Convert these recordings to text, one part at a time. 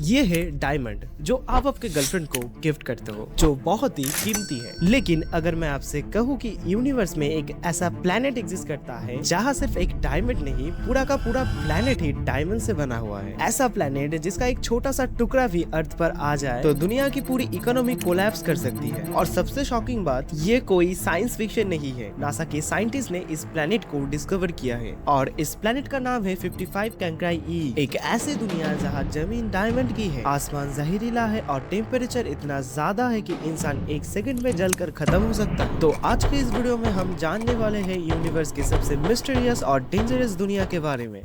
ये है डायमंड, जो आप आपके गर्लफ्रेंड को गिफ्ट करते हो, जो बहुत ही कीमती है। लेकिन अगर मैं आपसे कहूँ कि यूनिवर्स में एक ऐसा प्लेनेट एग्जिस्ट करता है जहाँ सिर्फ एक डायमंड नहीं, पूरा का पूरा प्लेनेट ही डायमंड से बना हुआ है, ऐसा प्लेनेट जिसका एक छोटा सा टुकड़ा भी अर्थ पर आ जाए तो दुनिया की पूरी इकोनॉमी कोलैप्स कर सकती है। और सबसे शॉकिंग बात, ये कोई साइंस फिक्शन नहीं है। नासा के साइंटिस्ट ने इस प्लेनेट को डिस्कवर किया है और इस प्लेनेट का नाम है 55 कैंक्राई ई। एक ऐसी दुनिया जहाँ जमीन डायमंड की है, आसमान जहरीला है और टेम्परेचर इतना ज्यादा है कि इंसान एक सेकंड में जलकर खत्म हो सकता है। तो आज के इस वीडियो में हम जानने वाले हैं यूनिवर्स की सबसे मिस्टीरियस और डेंजरस दुनिया के बारे में।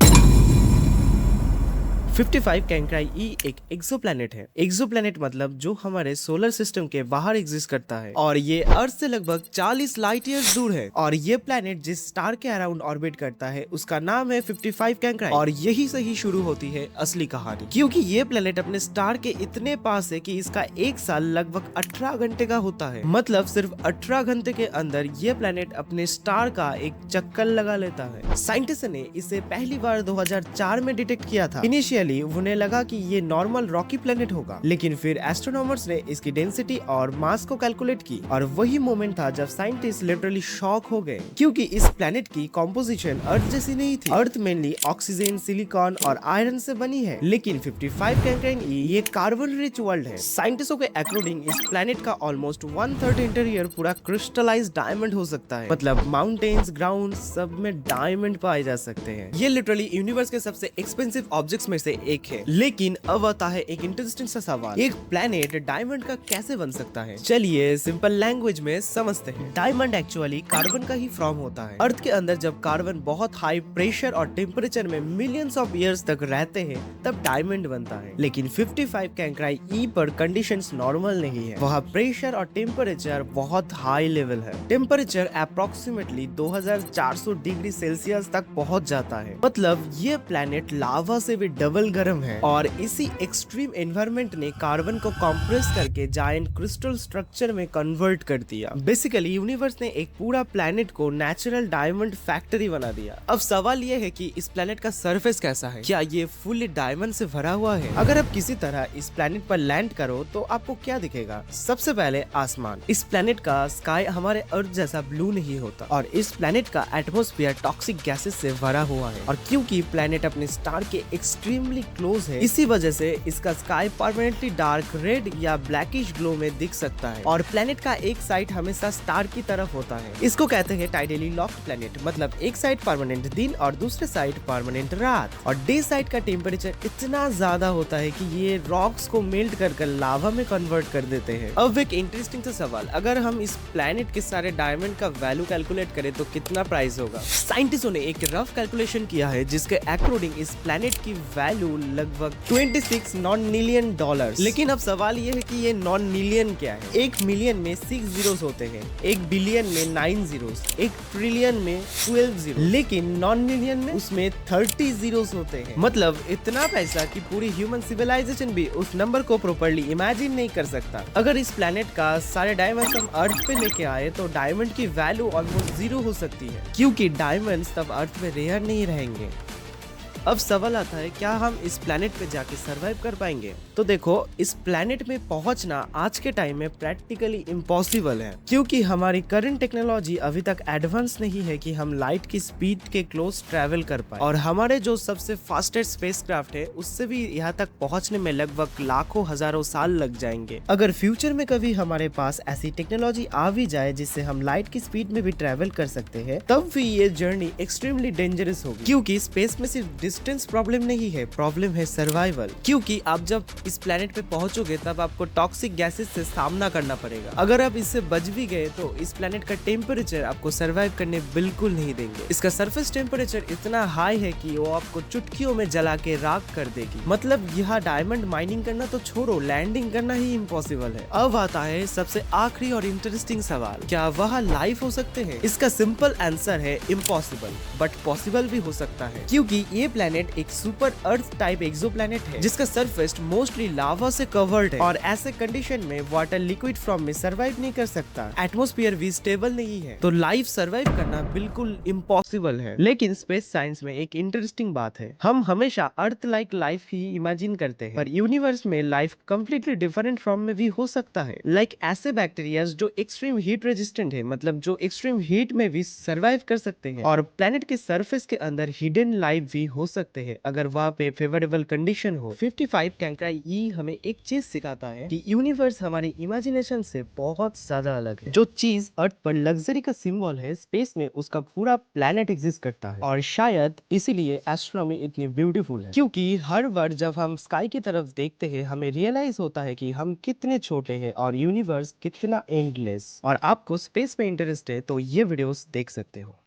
55 कैंक्राई ई एक एक्सोप्लैनेट है। एक्सोप्लैनेट मतलब जो हमारे सोलर सिस्टम के बाहर एग्जिस्ट करता है और ये अर्थ से लगभग 40 लाइट ईयर्स दूर है। और ये प्लैनेट जिस स्टार के अराउंड ऑर्बिट करता है उसका नाम है 55 कैंक्राई। और यही से ही शुरू होती है असली कहानी, क्योंकि ये प्लैनेट अपने स्टार के इतने पास है कि इसका एक साल लगभग 18 घंटे का होता है। मतलब सिर्फ 18 घंटे के अंदर ये प्लैनेट अपने स्टार का एक चक्कर लगा लेता है। साइंटिस्ट ने इसे पहली बार 2004 में डिटेक्ट किया था। इनिशियली उन्हें लगा कि ये नॉर्मल रॉकी प्लेनेट होगा, लेकिन फिर एस्ट्रोनॉमर्स ने इसकी डेंसिटी और मास को कैलकुलेट की और वही मोमेंट था जब साइंटिस्ट लिटरली शॉक हो गए, क्योंकि इस प्लेनेट की कॉम्पोजिशन अर्थ जैसी नहीं थी। अर्थ मेनली ऑक्सीजन, सिलिकॉन और आयरन से बनी है, लेकिन 55 कैंक्राई ई ये कार्बन रिच वर्ल्ड है। साइंटिस्टों के अकॉर्डिंग इस प्लेनेट का ऑलमोस्ट 1/3 इंटीरियर पूरा क्रिस्टलाइज्ड डायमंड हो सकता है। मतलब माउंटेन्स, ग्राउंड सब में डायमंड पाए जा सकते हैं। ये लिटरली यूनिवर्स के सबसे एक्सपेंसिव ऑब्जेक्ट्स में से एक है। लेकिन अब आता है एक इंटरेस्टिंग सा सवाल, एक प्लेनेट डायमंड का कैसे बन सकता है? चलिए सिंपल लैंग्वेज में समझते हैं। डायमंड एक्चुअली कार्बन का ही फॉर्म होता है। अर्थ के अंदर जब कार्बन बहुत हाई प्रेशर और टेम्परेचर में मिलियंस ऑफ इयर्स तक रहते हैं तब डायमंड बनता है। लेकिन 55 कैंक्राई ई पर कंडीशंस नॉर्मल नहीं है। वहाँ प्रेशर और टेम्परेचर बहुत हाई लेवल है। टेम्परेचर अप्रोक्सीमेटली 2400 डिग्री सेल्सियस तक पहुँच जाता है। मतलब ये प्लेनेट लावा से भी डबल गर्म है। और इसी एक्सट्रीम एनवायरनमेंट ने कार्बन को कंप्रेस करके जायंट क्रिस्टल स्ट्रक्चर में कन्वर्ट कर दिया। बेसिकली यूनिवर्स ने एक पूरा प्लेनेट को नेचुरल डायमंड फैक्ट्री बना दिया। अब सवाल ये है कि इस प्लेनेट का सरफेस कैसा है? क्या ये फुल्ली डायमंड से भरा हुआ है? अगर आप किसी तरह इस प्लेनेट पर लैंड करो तो आपको क्या दिखेगा? सबसे पहले आसमान। इस प्लेनेट का स्काई हमारे अर्थ जैसा ब्लू नहीं होता और इस प्लेनेट का एटमॉस्फेयर टॉक्सिक गैसेस से भरा हुआ है। और क्योंकि प्लेनेट अपने स्टार के एक्सट्रीमली क्लोज है, इसी वजह से इसका स्काई परमानेंटली डार्क रेड या ब्लैकिश ग्लो में दिख सकता है। और प्लेनेट का एक साइड हमेशा स्टार की तरफ होता है। इसको कहते हैं टाइडली लॉक्ड प्लेनेट। मतलब एक साइड परमानेंट दिन और दूसरे साइड परमानेंट रात। और डे साइड का टेम्परेचर इतना ज्यादा होता है कि ये रॉक्स को मेल्ट कर लावा में कन्वर्ट कर देते हैं। अब एक इंटरेस्टिंग सा सवाल, अगर हम इस प्लेनेट के सारे डायमंड का वैल्यू कैलकुलेट करें तो कितना प्राइस होगा? साइंटिस्टों ने एक रफ कैलकुलेशन किया है जिसके अकॉर्डिंग इस प्लेनेट की वैल्यू लगभग 26 नॉन-मिलियन डॉलर्स। लेकिन अब सवाल ये है कि ये नॉन-मिलियन क्या है? 1 मिलियन में 6 जीरोस होते हैं, 1 बिलियन में 9 जीरोस, 1 ट्रिलियन में 12 जीरो, लेकिन नॉन-मिलियन में उसमें 30 जीरोस होते हैं। मतलब इतना पैसा कि पूरी ह्यूमन सिविलाइजेशन भी उस नंबर को प्रॉपर्ली इमेजिन नहीं कर सकता। अगर इस प्लेनेट का सारे डायमंड्स हम अर्थ पे लेके आए तो डायमंड की वैल्यू ऑलमोस्ट 0 हो सकती है, क्योंकि डायमंड्स तब अर्थ पे रेयर नहीं रहेंगे। अब सवाल आता है, क्या हम इस प्लेनेट पे जाके सरवाइव कर पाएंगे? तो देखो, इस प्लेनेट में पहुंचना आज के टाइम में प्रैक्टिकली इम्पॉसिबल है, क्योंकि हमारी करंट टेक्नोलॉजी अभी तक एडवांस नहीं है कि हम लाइट की स्पीड के क्लोज ट्रैवल कर पाए। और हमारे जो सबसे फास्टेस्ट स्पेसक्राफ्ट है उससे भी यहाँ तक पहुंचने में लगभग लाखों हजारों साल लग जाएंगे। अगर फ्यूचर में कभी हमारे पास ऐसी टेक्नोलॉजी आ भी जाए जिससे हम लाइट की स्पीड में भी ट्रैवल कर सकते हैं, तब भी ये जर्नी एक्सट्रीमली डेंजरस होगी, क्योंकि स्पेस में सिर्फ डिस्टेंस प्रॉब्लम नहीं है, प्रॉब्लम है सर्वाइवल। क्योंकि आप जब इस प्लेनेट पे पहुंचोगे तब आपको टॉक्सिक गैसेस से सामना करना पड़ेगा। अगर आप इससे बच भी गए तो इस प्लेनेट का टेम्परेचर आपको सर्वाइव करने बिल्कुल नहीं देंगे। इसका सरफेस टेम्परेचर इतना हाई है कि वो आपको चुटकियों में जला के राख कर देगी। मतलब यहाँ डायमंड माइनिंग करना तो छोड़ो, लैंडिंग करना ही इम्पॉसिबल है। अब आता है सबसे आखिरी और इंटरेस्टिंग सवाल, क्या वहाँ लाइफ हो सकते हैं? इसका सिंपल आंसर है इम्पॉसिबल, बट पॉसिबल भी हो सकता है, क्योंकि ये प्लेनेट एक सुपर अर्थ टाइप एक्सोप्लैनेट है जिसका सरफेस मोस्टली लावा से कवर्ड है और ऐसे कंडीशन में वाटर लिक्विड फॉर्म में सरवाइव नहीं कर सकता। एटमॉस्फेयर भी स्टेबल नहीं है तो लाइफ सरवाइव करना बिल्कुल इम्पॉसिबल है। लेकिन स्पेस साइंस में एक इंटरेस्टिंग बात है, हम हमेशा अर्थ लाइक लाइफ ही इमेजिन करते हैं पर यूनिवर्स में लाइफ कंप्लीटली डिफरेंट फॉर्म में भी हो सकता है। लाइक ऐसे बैक्टीरिया जो एक्सट्रीम हीट रेजिस्टेंट है, मतलब जो एक्सट्रीम हीट में भी सरवाइव कर सकते हैं। और प्लेनेट के सरफेस के अंदर हिडन लाइफ भी हो सकते हैं अगर वहाँ पे फेवरेबल कंडीशन हो। 55 कैंक्राई ई हमें एक चीज सिखाता है कि यूनिवर्स हमारी इमेजिनेशन से बहुत ज्यादा अलग है। जो चीज अर्थ पर लग्जरी का सिंबल है, स्पेस में उसका पूरा प्लेनेट एग्जिस्ट करता है और शायद इसीलिए एस्ट्रोनॉमी इतनी ब्यूटीफुल है, क्योंकि हर बार जब हम स्काई की तरफ देखते हैं हमें रियलाइज होता है कि हम कितने छोटे हैं और यूनिवर्स कितना एंडलेस। और आपको स्पेस में इंटरेस्ट है तो ये वीडियोस देख सकते हो।